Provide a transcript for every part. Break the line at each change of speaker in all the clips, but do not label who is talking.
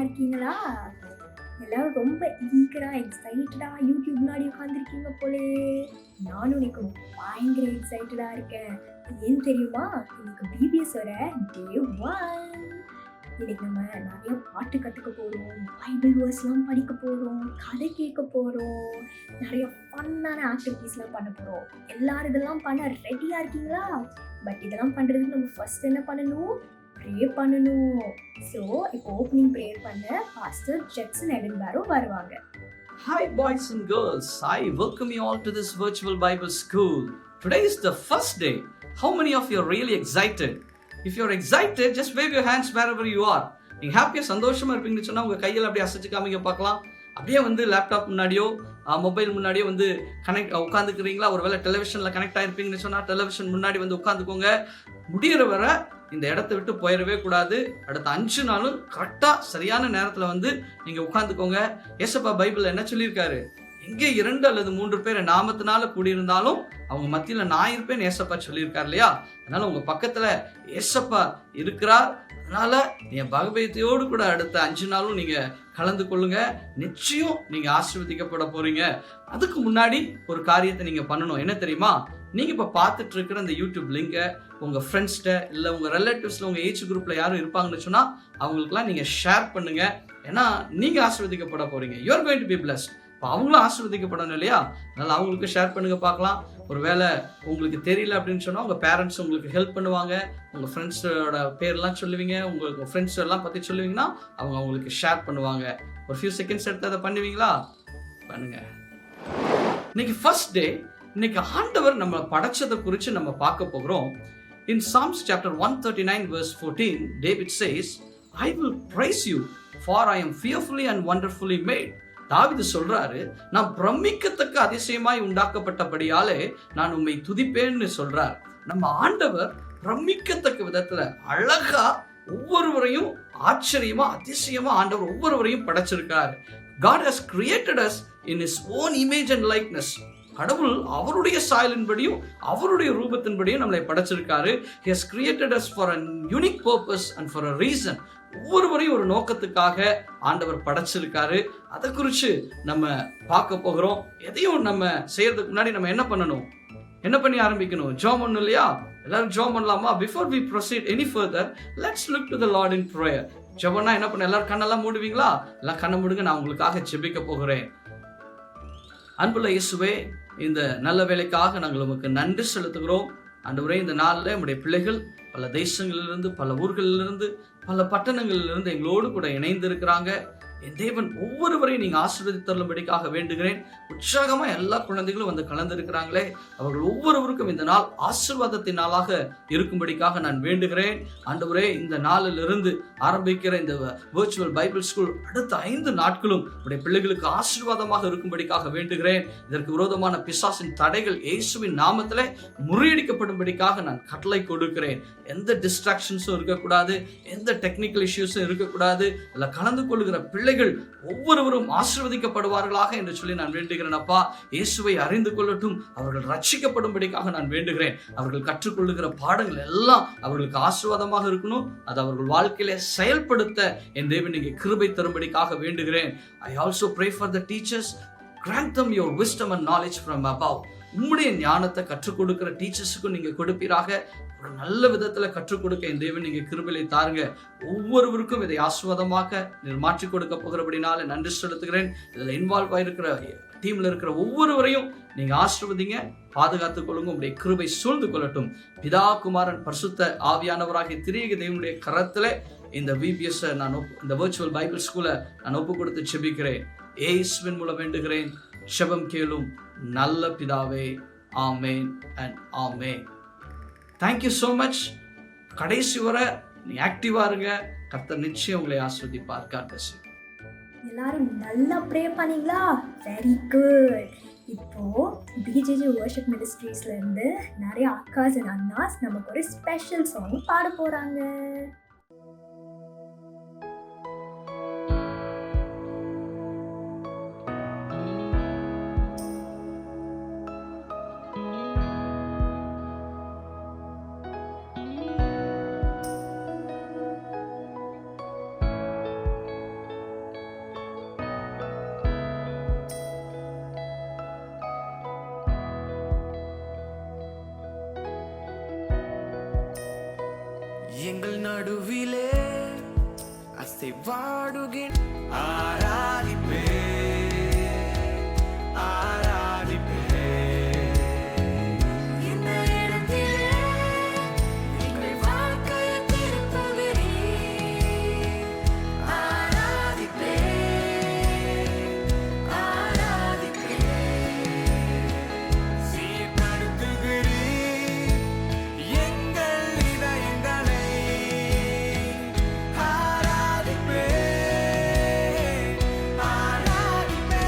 இருக்கீங்களா? எல்லாரும் ரொம்ப ஈகரா, எக்ஸைட்டடா யூடியூப் முன்னாடி உட்காந்துருக்கீங்க போலயே! நானும் இன்னைக்கு பயங்கர எக்ஸைட்டடா இருக்கேன். ஏன் தெரியுமா? இன்னைக்கு பிபிஎஸோட டே 1. இன்னைக்கு நம்ம நெறைய பாட்டு கத்துக்க போறோம், பைபிள் வேர்ஸ்லாம் படிக்க போறோம், கதை கேட்க போறோம், நெறைய ஃபன்னான ஆக்டிவிட்டீஸ்லாம் பண்ண போறோம். எல்லாரும் இதெல்லாம் பண்ண ரெடியா இருக்கீங்களா? பட் இதெல்லாம் பண்றதுக்கு நம்ம ஃபர்ஸ்ட் என்ன பண்ணணும்? ப்ரே பண்ணணும். ஸோ இப்போ ஓப்பனிங் ப்ரேயர் பண்ண பாஸ்டர் ஜெக்சன் எடன்பேரோ வருவாங்க.
Hi boys and girls, I welcome you all to this virtual Bible school. Today is the first day. How many of you are really excited? If you're excited, just wave your hands wherever you are. நீங்க ஹாப்பியா சந்தோஷமா இருப்பீங்கன்னு சொன்னா உங்க கையில அப்படியே அசைச்சு காமிங்க பார்க்கலாம். அப்படியே வந்து லேப்டாப் முன்னாடியோ மொபைல் முன்னாடியோ வந்து உட்காந்துக்கிறீங்களா? ஒருவேளை டெலிவிஷன்ல கனெக்ட் ஆயிருப்பீங்கன்னு சொன்னா டெலிவிஷன் முன்னாடி வந்து உட்காந்துக்கோங்க. முடிகிற வர இந்த இடத்த விட்டு போயிடவே கூடாது. அடுத்த 5 நாளும் கரெக்டா சரியான நேரத்துல வந்து நீங்க உட்காந்துக்கோங்க. ஏசப்பா பைபிள்ல என்ன சொல்லியிருக்காரு? எங்கே 2 அல்லது 3 பேர் நாமத்தினால கூடியிருந்தாலும் அவங்க மத்தியில நான் இருப்பேன்னு ஏசப்பா சொல்லியிருக்காரு இல்லையா? அதனால உங்க பக்கத்துல ஏசப்பா இருக்கிறார். அதனால என் பகவத்தையோடு கூட அடுத்த 5 நாளும் நீங்க கலந்து கொள்ளுங்க. நிச்சயம் நீங்க ஆசீர்வதிக்கப்பட போறீங்க. அதுக்கு முன்னாடி ஒரு காரியத்தை நீங்க பண்ணணும். என்ன தெரியுமா? நீங்க இப்ப பார்த்துட்டு இருக்கிற இந்த யூடியூப் லிங்கை உங்க ஃப்ரெண்ட்ஸ்ட இல்ல உங்க ரிலேட்டிவ்ஸ்ல உங்க ஏஜ் குரூப்ல யாரும் இருப்பாங்கன்னு சொன்னா அவங்களுக்குலாம் நீங்க ஷேர் பண்ணுங்க. ஏன்னா நீங்க ஆசீர்வதிக்கப்பட போறீங்க. You are going to be blessed. அவங்களும் ஆசீர்வதிக்கப்படணும் இல்லையா? அதனால அவங்களுக்கு ஷேர் பண்ணுங்க பார்க்கலாம். ஒருவேளை உங்களுக்கு தெரியல அப்படின்னு சொன்னா உங்க பேரண்ட்ஸ் உங்களுக்கு ஹெல்ப் பண்ணுவாங்க. உங்க ஃப்ரெண்ட்ஸோட பேர்லாம் சொல்லுவீங்க, உங்க ஃப்ரெண்ட்ஸ் எல்லாம் பத்தி சொல்லுவீங்கன்னா அவங்க அவங்களுக்கு ஷேர் பண்ணுவாங்க. ஒரு ஃபியூ செகண்ட்ஸ் எடுத்து அதை பண்ணுவீங்களா? பண்ணுங்க. இன்னைக்கு ஃபர்ஸ்ட் டே. இன்னைக்கு ஆண்டவர் நம்ம படைச்சதை குறித்து நம்ம பார்க்க போகிறோம். In Psalms chapter 139 verse 14, David says, I will praise you for I am fearfully and wonderfully made. தாவீது சொல்றாரு, நான் பிரமிக்கத்தக்க அதிசயமாய் உண்டாக்கப்பட்டபடியாலே நான் உம்மை துதிப்பேன்னு சொல்றார். நம்ம ஆண்டவர் பிரமிக்கத்தக்க விதத்துல அழகா ஒவ்வொருவரையும் ஆச்சரியமா அதிசயமா ஆண்டவர் ஒவ்வொருவரையும் படைச்சிருக்காரு. God has created us in his own image and likeness. கடவுள் அவருடைய சாயலின்படியும் அவருடைய ரூபத்தின்படியும் நம்மளை படைச்சிருக்காரு. He has created us for a unique purpose and for a reason. ஒவ்வொருவரையும் ஒரு நோக்கத்துக்காக ஆண்டவர் படைச்சிருக்காரு. அதை குறித்து நம்ம பார்க்க போகிறோம். எதையும் நம்ம செய்யறதுக்கு முன்னாடி நம்ம என்ன பண்ணணும்? என்ன பண்ணி ஆரம்பிக்கணும்? ஜெபம் பண்ணணும் இல்லையா? எல்லாரும் ஜெபம் பண்ணலாமா? Before we proceed any further, let's look to the Lord in prayer. ஜெபம்னா என்ன பண்ண? எல்லாரும் கண்ணெல்லாம் மூடுவீங்களா? எல்லாம் கண்ணை மூடுங்க. நான் உங்களுக்காக ஜெபிக்க போகிறேன். அன்புள்ள இயேசுவே, இந்த நல்ல வேலைக்காக நாங்கள் உமக்கு நன்றி செலுத்துகிறோம். ஆண்டவரே, இந்த நாளில் நம்முடைய பிள்ளைகள் பல தேசங்களிலிருந்து, பல ஊர்களிலிருந்து, பல பட்டணங்களிலிருந்து எங்களோடு கூட இணைந்து இருக்கிறாங்க. என் தேவன் ஒவ்வொருவரையும் நீங்க ஆசீர்வதித்தருளும்படிக்காக வேண்டுகிறேன். உற்சாகமா எல்லா குழந்தைகளும் வந்து கலந்திருக்கிறாங்களே, அவர்கள் ஒவ்வொருவருக்கும் இந்த நாள் ஆசீர்வாதத்தின் நாளாக இருக்கும்படிக்காக நான் வேண்டுகிறேன். ஆண்டவரே, இந்த நாளிலிருந்து ஆரம்பிக்கிற இந்த வர்ச்சுவல் பைபிள் ஸ்கூல் அடுத்த 5 நாட்களும் உடைய பிள்ளைகளுக்கு ஆசீர்வாதமாக இருக்கும்படிக்காக வேண்டுகிறேன். இதற்கு விரோதமான பிசாசின் தடைகள் இயேசுவின் நாமத்திலே முறியடிக்கப்படும்படிக்காக நான் கட்டளை கொடுக்கிறேன். எந்த டிஸ்ட்ராக்ஷன்ஸும் இருக்கக்கூடாது, எந்த டெக்னிக்கல் இஷ்யூஸும் இருக்கக்கூடாது. அதில் கலந்து கொள்ளுகிற பிள்ளைகள் ஒவ்வொருவரும் ஆசீர்வதிக்கப்படுவார்களாக என்று சொல்லி நான் வேண்டுகிறேன். அப்பா, இயேசுவை அறிந்து கொள்ளட்டும், அவர்கள் ரட்சிக்கப்படும்படிக்காக நான் வேண்டுகிறேன். அவர்கள் கற்றுக்கொள்ளுகிற பாடங்கள் எல்லாம் அவர்களுக்கு ஆசீர்வாதமாக இருக்கணும். அது அவர்கள் வாழ்க்கையிலே செயல்படுத்த என் தேவன் நீங்க கிருபை தரும்படிக்காக வேண்டுகிறேன். I also pray for the teachers. Grant them your wisdom and knowledge from above. உம்முடைய ஞானத்தை கற்றுக் கொடுக்கிற டீச்சர்ஸுக்கும் நீங்க கொடுப்பீராக. ஒரு நல்ல விதத்துல கற்றுக் கொடுக்க என் தேவன் நீங்க கிருபையை தாருங்க. ஒவ்வொருவருக்கும் இதை ஆசீர்வாதமாக நீர் மாற்றிக் கொடுக்க போகிறபடினால நன்றி செலுத்துகிறேன். இதுல இன்வால்வ் ஆயிருக்கிற டீம்ல இருக்கிற ஒவ்வொருவரையும் நீங்க ஆசீர்வதிங்க, பாதுகாத்துக் கொள்ளுங்க. உங்களுடைய கிருபை சூழ்ந்து கொள்ளட்டும். பிதா, குமாரன், பரிசுத்த ஆவியானவராகிய திரியேக தேவனுடைய கரத்துல இந்த விபிஎஸ் நான் இந்த வர்ச்சுவல் பைபிள் ஸ்கூலை நான் ஒப்பு கொடுத்து செபிக்கிறேன். இயேசுவின் மூலம் வேண்டுகிறேன், செபம் கேளும் நல்ல பிதாவே. Amen and amen. Thank you so much. கடைசி வரை நீ ஆக்டிவா இருங்க. கர்த்தர் நிச்சயம் உங்களை ஆசீர்வதிப்பார். God bless you.
எல்லாரும் நல்லா ப்ரே பண்ணீங்களா? Very good. இப்போ பிஜேஜி வர்ஷிப் மினிஸ்ட்ரீஸ்ல இருந்து நிறைய அக்காஸ் அண்ட் அண்ணாஸ் நமக்கு ஒரு ஸ்பெஷல் சாங் பாட போறாங்க.
எங்கள் நடுவிலே அசைவாடுகின் ஆராதிப்பே ஆராதிப்பே இந்த இடத்திலே எங்கள் வாழ்க்கையை திருப்புகிறீர். ஆராதிப்பே ஆராதிப்பே சீர்படுத்துகிறீர் எங்கள் இதயங்களை. ஆராதிப்பே ஆராதிப்பே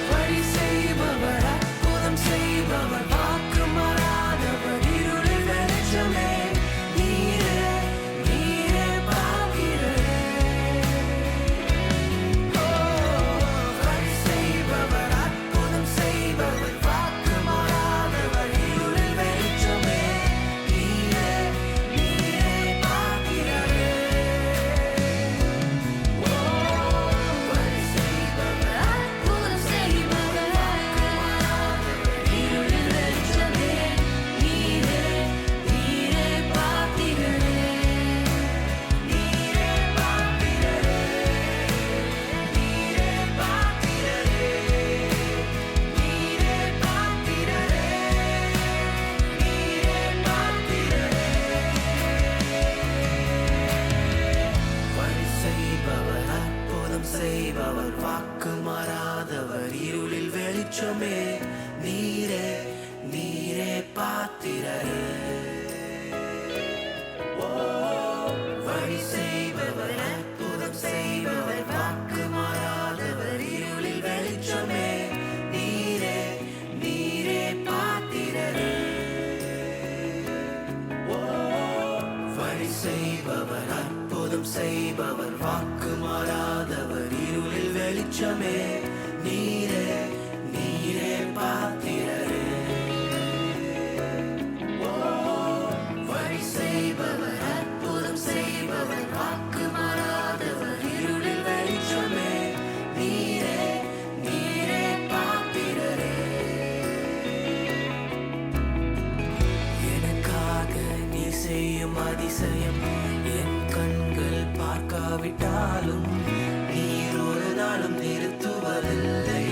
வழி செய்பவர் அற்புதம் செய்பவர் வாக்கு மாறாதவர் இருளில் வெளிச்சமே நீரே நீரே பார்க்கிறே. வழி செய்பவர் அற்புதம் செய்பவர் வாக்கு மாறாதவர் இருளில் வெளிச்சமே நீரே நீரே பார்க்கிறே. வழி செய்பவர் அற்புதம் செய்பவர் வாக்கு மாறாதவர் இருளில் வெளிச்சமே நீரே நீரே பார்க்கிறே. நீரே பார்க்கிறே நீரே பார்க்கிறே நீரே பார்க்கிறே நீரே பார்க்கிறே. வழி செய்பவர் அற்புதம் செய்பவர் வாக்கு மாறாதவர் இருளில் வெளிச்சமே நீரே நீரே பாத்திரரே. வழி செய்பவர் அற்புதம் செய்பவர் வாக்கு மாறாதவர் இருளில் வெளிச்சமே நீரே நீரே பாத்திரரே. வழி செய்பவர் அற்புதம் செய்பவர் வாக்கு மாறாதவர் இருளில் வெளிச்சமே நீரே நீரே பாத்திரரே. வழி செய்பவர் அற்புதம் செய்பவர் வாக்கு மாறாதவர் இருளில் வெளிச்சமே நீரே நீரே பாத்திரரே. எனக்காக நீ செய்யும் அதிசயம் என் கண்கள் பார்க்காவிட்டாலும் நீர் ஒரு நாளும் நிறுத்துவதில்லை.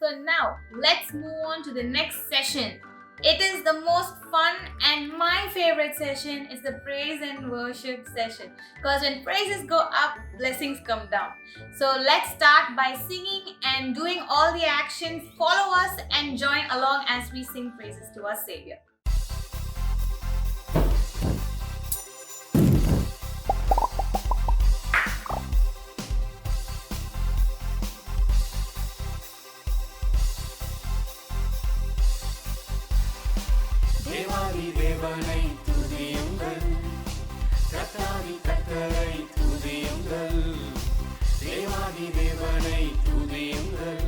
So now let's move on to the next session. It is the most fun and my favorite session is the praise and worship session, because when praises go up, blessings come down. So let's start by singing and doing all the actions. Follow us and join along as we sing praises to our Savior.
தேவாதி தேவனை துதியுங்கள், கர்த்தாதி கர்த்தரை துதியுங்கள். தேவாதி தேவனை துதியுங்கள்,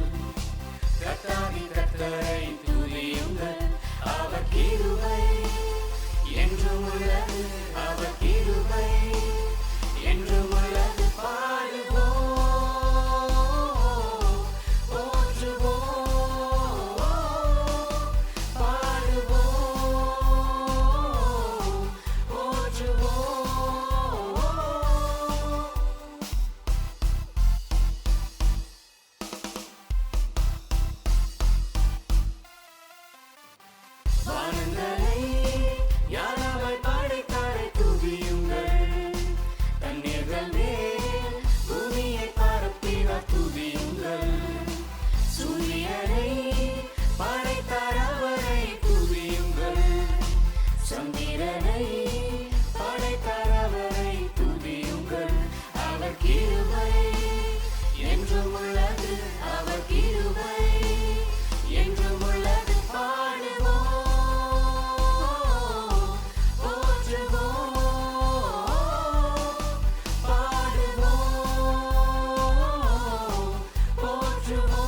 கர்த்தாதி கர்த்தரை துதியுங்கள். அவர் கிருபை என்றும் உள்ளது, அவர் கிருபை என்றும் உள்ளது. பாடுவோம், போற்றுவோம், பாடுவோம், போற்றுவோம். வானங்களை யாராவாய் படைத்தாரை துதியுங்கள், தண்ணீர்கள் மேல் பூமியை பரப்பினார் துதியுங்கள். சூரியனை படைத்தார் அவரை துதியுங்கள், சந்திரனை படைத்தார் அவரை துதியுங்கள். அவர் கிருபை என்றும் உள்ளது, அவர் கிருபை என்றும் உள்ளது. பாடுவோம், போற்றுவோம், பாடுவோம், போற்றுவோம்.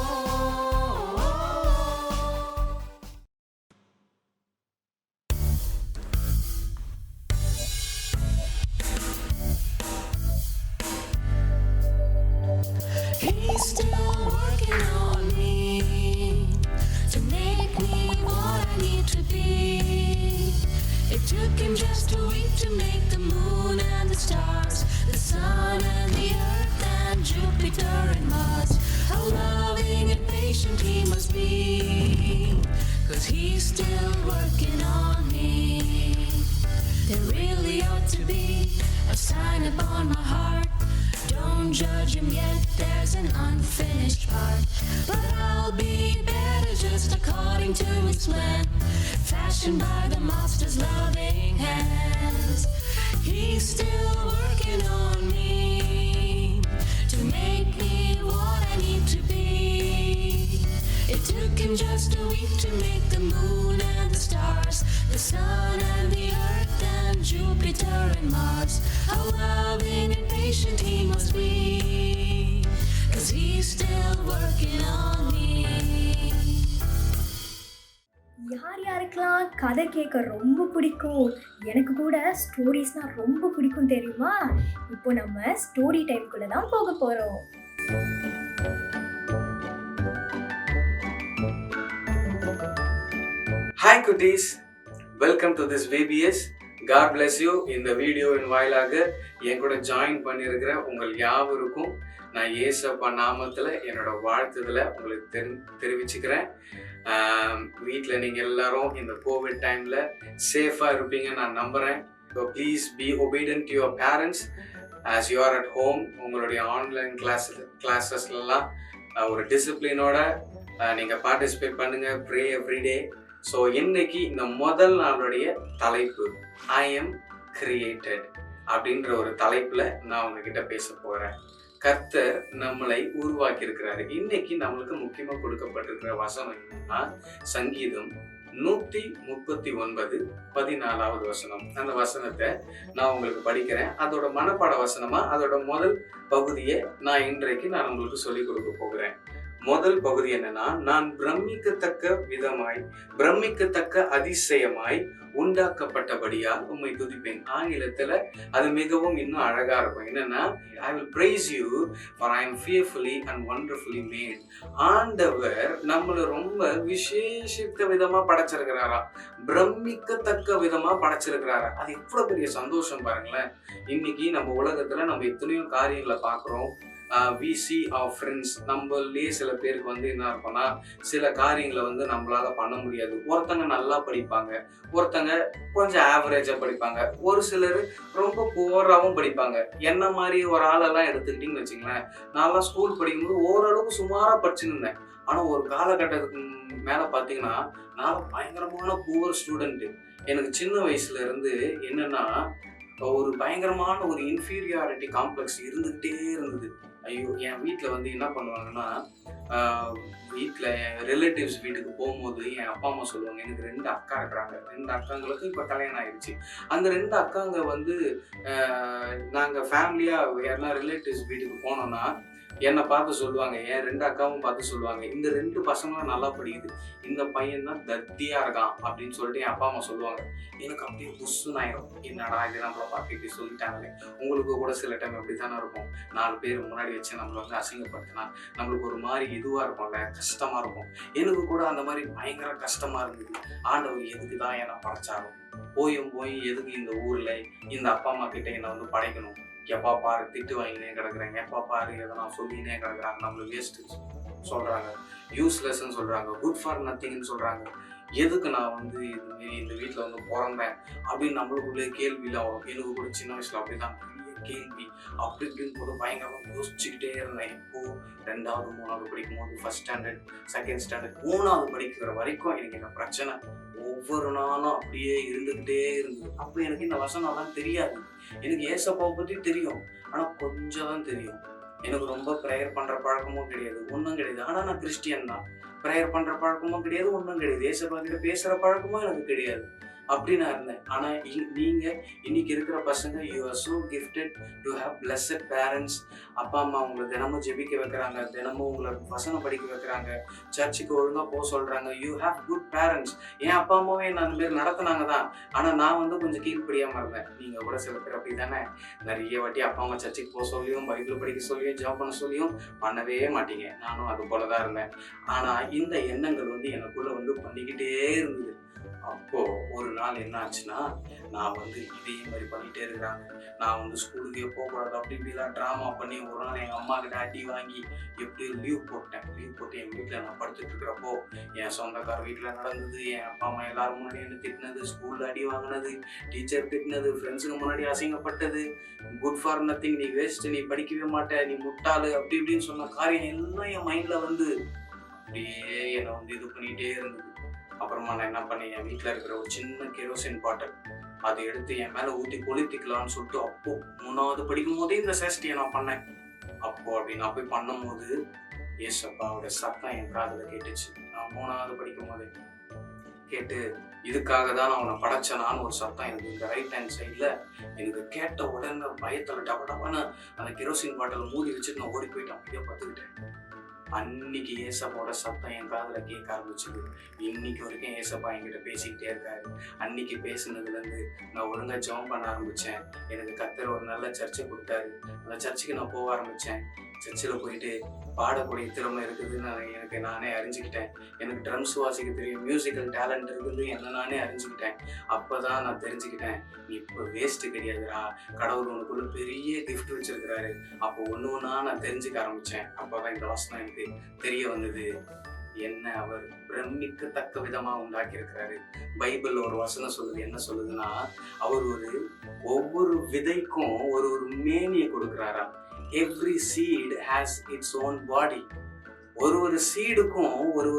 He's still working on me to make me what I need to be. It took him just a week to make the moon and the stars, the sun and the earth and Jupiter and Mars. How loving and patient he must be, 'cause he's still working on me. There really ought to be a sign upon my heart. Don't judge him yet, there's an unfinished part. But I'll be better just according to his plan, fashioned by the master's loving hands. He's still working on me to make me what I need to be. It took him just a week to make the moon and the stars, the sun and the earth and Jupiter and Mars. How loving and patient he must be, 'cause he's still working on me.
யார் யாருக்கெல்லாம் கதை கேட்க ரொம்ப பிடிக்கும், எனக்கு கூட ஸ்டோரிஸ்னால் ரொம்ப பிடிக்கும் தெரியுமா? இப்போ நம்ம ஸ்டோரி டைம்குள்ளே தான் போக போகிறோம்.
ஹாய் குட்டீஸ், welcome to this VBS. God bless you. இந்த வீடியோவின் வாயிலாக என் கூட ஜாயின் பண்ணியிருக்கிற உங்கள் யாவருக்கும் நான் ஏசப்பா நாமத்தில் என்னோட வாழ்த்துதலை உங்களுக்கு தெரிவிச்சுக்கிறேன். வீட்டில் நீங்கள் எல்லாரும் இந்த கோவிட் டைமில் சேஃபாக இருப்பீங்கன்னு நான் நம்புகிறேன். So please be obedient to your parents as you are at home. உங்களுடைய ஆன்லைன் கிளாஸஸ்லாம் ஒரு டிசிப்ளினோட நீங்கள் பார்ட்டிசிபேட் பண்ணுங்கள். Pray everyday. ஸோ இன்னைக்கு இந்த முதல் நாளுடைய தலைப்பு ஐ எம் கிரியேட்டட் அப்படின்ற ஒரு தலைப்பில் நான் உங்ககிட்ட பேச போகிறேன். கர்த்தர் நம்மளை உருவாக்கி இருக்கிறாரு. இன்னைக்கு நம்மளுக்கு முக்கியமாக கொடுக்கப்பட்டிருக்கிற வசனம் என்னன்னா சங்கீதம் 139:14 வசனம். அந்த வசனத்தை நான் உங்களுக்கு படிக்கிறேன். அதோட மனப்பாட வசனமா அதோட முதல் பகுதியை நான் இன்றைக்கு நான் உங்களுக்கு சொல்லிக் கொடுக்க போகிறேன். முதல் பகுதி என்னன்னா, நான் பிரமிக்கத்தக்க அதிசயமாய் உண்டாக்கப்பட்டபடியால் உம்மை துதிப்பேன். ஆங்கிலத்துல அது மிகவும் இன்னும் அழகா இருக்கும். என்னன்னா, I will praise you for I am fearfully and wonderfully made. ஆண்டவர் நம்மள ரொம்ப விசேஷித்த விதமா படைச்சிருக்கிறாரா, பிரமிக்கத்தக்க விதமா படைச்சிருக்கிறாரா. அது எவ்வளவு பெரிய சந்தோஷம் பாருங்களேன். இன்னைக்கு நம்ம உலகத்துல நம்ம எத்தனையோ காரியங்களை பாக்குறோம். We see our friends. நம்மளே சில பேருக்கு வந்து என்ன இருக்கும்னா சில காரியங்களை வந்து நம்மளால பண்ண முடியாது. ஒருத்தங்க நல்லா படிப்பாங்க, ஒருத்தங்க கொஞ்சம் ஆவரேஜா படிப்பாங்க, ஒரு சிலர் ரொம்ப புவராகவும் படிப்பாங்க. என்ன மாதிரி ஒரு ஆளெல்லாம் எடுத்துக்கிட்டிங்கன்னு வச்சுங்களேன், நான்லாம் ஸ்கூல் படிக்கும்போது ஓரளவுக்கு சுமாரா படிச்சுன்னு இருந்தேன். ஆனா ஒரு காலகட்டத்துக்கு மேல பாத்தீங்கன்னா நான் பயங்கரமான புவர் ஸ்டூடெண்ட். எனக்கு சின்ன வயசுல இருந்து என்னன்னா ஒரு பயங்கரமான ஒரு இன்ஃபீரியாரிட்டி காம்ப்ளெக்ஸ் இருந்துகிட்டே இருந்தது. ஐயோ, என் வீட்டில் வந்து என்ன பண்ணுவாங்கன்னா, வீட்டில் என் ரிலேட்டிவ்ஸ் வீட்டுக்கு போகும்போது என் அப்பா அம்மா சொல்லுவாங்க, எனக்கு 2 அக்கா இருக்கிறாங்க, 2 அக்காங்களுக்கு இப்போ கல்யாணம் ஆயிடுச்சு. அந்த 2 அக்காங்க வந்து நாங்கள் ஃபேமிலியாக யாருன்னா ரிலேட்டிவ்ஸ் வீட்டுக்கு போனோம்னா என்னை பார்த்து சொல்லுவாங்க, என் 2 அக்காவும் பார்த்து சொல்லுவாங்க, இந்த 2 பசங்களும் நல்லா படிக்குது, இந்த பையன் தான் தத்தியா இருக்கான் அப்படின்னு சொல்லிட்டு என் அப்பா அம்மா சொல்லுவாங்க. எனக்கு அப்படியே புஷ்ஷுன்னு ஆயிரும், என்னடா இது நம்மளை பார்த்து இப்படி சொல்லிட்டாங்களே. உங்களுக்கு கூட சில டைம் அப்படி தானே இருக்கும், 4 பேர் முன்னாடி வச்சு நம்மளை வந்து அசிங்கப்படுத்தினா நம்மளுக்கு ஒரு மாதிரி இதுவாக இருக்கும்ல, கஷ்டமாக இருக்கும். எனக்கு கூட அந்த மாதிரி பயங்கர கஷ்டமாக இருந்தது. ஆண்டவர் எதுக்கு தான் என்னை படைச்சாலும், போய் எதுக்கு இந்த ஊரில் இந்த அப்பா அம்மா கிட்ட என்னை வந்து படைக்கணும், எப்பா பாரு திட்டு வாங்கினே கிடக்குறேன், எப்பா பாரு எதனா சொல்லினே கிடக்குறாங்க, நம்மளுக்கு வேஸ்ட்டு சொல்கிறாங்க, யூஸ்லெஸ்ன்னு சொல்கிறாங்க, குட் ஃபார் நத்திங்னு சொல்கிறாங்க, எதுக்கு நான் வந்து இதுமாரி இந்த வீட்டில் வந்து பிறந்தேன் அப்படின்னு நம்மளுக்குள்ளே கேள்வியில் வரும். எனக்கு கூட சின்ன வயசில் அப்படி தான் பெரிய கேள்வி அப்படி இப்படின்னு போது பயங்கரமாக யோசிச்சுக்கிட்டே இருந்தேன். இப்போது 2வது 3வது படிக்கும் போது, ஃபர்ஸ்ட் ஸ்டாண்டர்ட், செகண்ட் ஸ்டாண்டர்ட், 3வது படிக்கிற வரைக்கும் எனக்கு என்ன பிரச்சனை ஒவ்வொரு நாளும் அப்படியே இருந்துக்கிட்டே இருந்தது. அப்போ எனக்கு இந்த வசனம்லாம் தெரியாது. எனக்கு ஏசப்பாவை பற்றி தெரியும், ஆனால் கொஞ்சம் தான் தெரியும். எனக்கு ரொம்ப ப்ரேயர் பண்ணுற பழக்கமும் கிடையாது, ஒன்றும் கிடையாது. ஆனால் நான் கிறிஸ்டியன் தான். ப்ரேயர் பண்ணுற பழக்கமும் கிடையாது, ஒன்றும் கிடையாது. ஏசப்பா கிட்ட பேசுகிற பழக்கமும் எனக்கு கிடையாது. அப்படி நான் இருந்தேன். ஆனால் நீங்கள் இன்னைக்கு இருக்கிற பசங்க, you are so gifted to have blessed parents. அப்பா அம்மா உங்களை தினமும் ஜெபிக்க வைக்கிறாங்க, தினமும் உங்களை வசனம் படிக்க வைக்கிறாங்க, சர்ச்சுக்கு ஒழுங்காக போக சொல்கிறாங்க. You have good parents. என் அப்பா அம்மாவே என்ன அந்த மாரி நடத்துனாங்க தான், ஆனால் நான் வந்து கொஞ்சம் கீழ்ப்படியாமல் இருந்தேன். நீங்கள் கூட சில பேர் அப்படி தானே, நிறைய வாட்டி அப்பா அம்மா சர்ச்சுக்கு போக சொல்லியும் பைபிள் படிக்க சொல்லியும் ஜாப் பண்ண சொல்லியும் பண்ணவே மாட்டீங்க. நானும் அது போல தான் இருந்தேன். ஆனால் இந்த எண்ணங்கள் வந்து எனக்குள்ளே வந்து பண்ணிக்கிட்டே இருந்தது. அப்போ ஒரு நாள் என்ன ஆச்சுன்னா, நான் வந்து இதே மாதிரி பண்ணிட்டே இருக்கிறாங்க, நான் வந்து ஸ்கூலுக்கே போகக்கூடாது அப்படி இப்படிலாம் ட்ராமா பண்ணி ஒரு நாள் எங்கள் அம்மா கிட்ட அடி வாங்கி எப்படியும் லீவ் போட்டு என் வீட்டில் நான் படுத்துட்டு இருக்கிறப்போ என் சொந்தக்கார வீட்டில் நடந்தது, என் அப்பா அம்மா எல்லாரும் முன்னாடி என்ன திட்டினது, ஸ்கூலில் அடி வாங்கினது, டீச்சர் திட்டினது, ஃப்ரெண்ட்ஸுக்கு முன்னாடி அசிங்கப்பட்டது, குட் ஃபார் நத்திங், நீ வேஸ்ட், நீ படிக்கவே மாட்டே, நீ முட்டாளு அப்படி இப்படின்னு சொன்ன காரியம் எல்லாம் என் மைண்டில் வந்து அப்படியே என்னை வந்து இது பண்ணிகிட்டே இருந்தது. அப்புறமா நான் என்ன பண்ணேன், என் வீட்டில் இருக்கிற ஒரு சின்ன கெரோசின் பாட்டில் அதை எடுத்து என் மேலே ஊற்றி கொளுத்திக்கலான்னு சொல்லிட்டு அப்போ 3வது படிக்கும் போதே இந்த சேஷ்டியை நான் பண்ணேன். அப்போ அப்படி நான் போய் பண்ணும்போது ஏசப்பாவோட சத்தம் என் காதில் கேட்டுச்சு. நான் 3வது படிக்கும் போதே கேட்டு, இதுக்காக தான் நான் அவனை படைச்சனான்னு ஒரு சத்தம் எனக்கு இந்த ரைட் ஹேண்ட் சைடில் எனக்கு கேட்ட உடனே பயத்தில் டபடபான்னு அந்த கெரோசின் பாட்டில் மூடி வச்சுட்டு நான் ஓடி போயிட்டு அப்படியே பார்த்துக்கிட்டேன். அன்னைக்கு ஏசப்பாவோட சத்தம் என் காதில் கேட்க ஆரம்பிச்சுது. இன்னைக்கு வரைக்கும் ஏசப்பா என்கிட்ட பேசிக்கிட்டே இருக்காரு. அன்னைக்கு பேசுனதுலேருந்து நான் ஒழுங்காக ஜெபம் பண்ண ஆரம்பித்தேன். எனக்கு கர்த்தர் ஒரு நல்ல சர்ச்சை கொடுத்தாரு. அந்த சர்ச்சுக்கு நான் போக ஆரம்பித்தேன். சர்ச்சில் போயிட்டு பாடக்கூடிய திறமை இருக்குதுன்னு எனக்கு நானே அறிஞ்சுக்கிட்டேன். எனக்கு ட்ரம்ஸ் வாசிக்க தெரியும், மியூசிக்கல் டேலண்ட் இருக்குது என்ன நானே அறிஞ்சுக்கிட்டேன். அப்போ தான் நான் தெரிஞ்சுக்கிட்டேன், நீ இப்போ வேஸ்ட்டு கிடையாதுடா, கடவுள் உனக்குள்ள பெரிய கிஃப்ட் வச்சிருக்கிறாரு. அப்போ ஒன்று ஒன்றா நான் தெரிஞ்சுக்க ஆரம்பித்தேன். அப்போ தான் இந்த வசனம் எனக்கு தெரிய வந்தது, என்ன அவர் பிரமிக்கத்தக்க விதமா உண்டாக்கி இருக்கிறாரு. பைபிள் ஒரு வசனம் சொல்லுது, என்ன சொல்லுதுன்னா, அவர் ஒவ்வொரு விதைக்கும் ஒரு மேனியை கொடுக்கிறாரா. Every seed has its own body. ஒரு சீடுக்கும் ஒரு